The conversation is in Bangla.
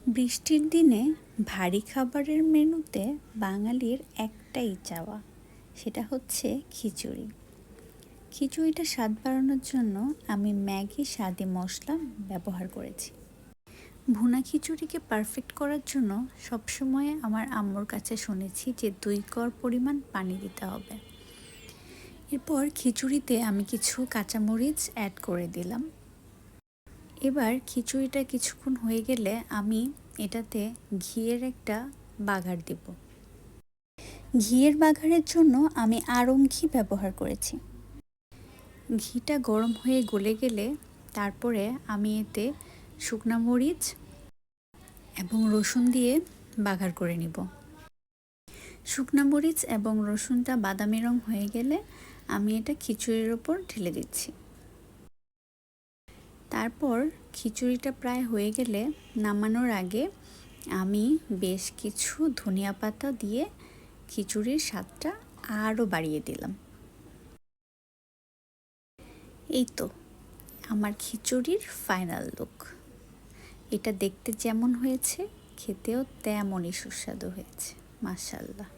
বৃষ্টির দিনে ভারী খাবারের মেনুতে বাঙালির একটাই চাওয়া, সেটা হচ্ছে খিচুড়ি। খিচুড়িটা স্বাদ বাড়ানোর জন্য আমি ম্যাগি স্বাদে মশলা ব্যবহার করেছি। ভুনা খিচুড়িকে পারফেক্ট করার জন্য সবসময় আমার আম্মুর কাছে শুনেছি যে 2 কড় পরিমাণ পানি দিতে হবে। এরপর খিচুড়িতে আমি কিছু কাঁচামরিচ অ্যাড করে দিলাম। এবার খিচুড়িটা কিছুক্ষণ হয়ে গেলে আমি এটাতে ঘিয়ের একটা বাগার দেব। ঘিয়ের বাগারের জন্য আমি আড়ং ঘি ব্যবহার করেছি। ঘিটা গরম হয়ে গলে গেলে তারপরে আমি এতে শুকনা মরিচ এবং রসুন দিয়ে বাগার করে নিব। শুকনা মরিচ এবং রসুনটা বাদামি রং হয়ে গেলে আমি এটা খিচুড়ির ওপর ঢেলে দিচ্ছি। তারপর খিচুড়িটা প্রায় হয়ে গেলে নামানোর আগে আমি বেশ কিছু ধনিয়া পাতা দিয়ে খিচুড়ির স্বাদটা আরও বাড়িয়ে দিলাম। এই তো আমার খিচুড়ির ফাইনাল লুক। এটা দেখতে যেমন হয়েছে খেতেও তেমনই সুস্বাদু হয়েছে, মাশাআল্লাহ।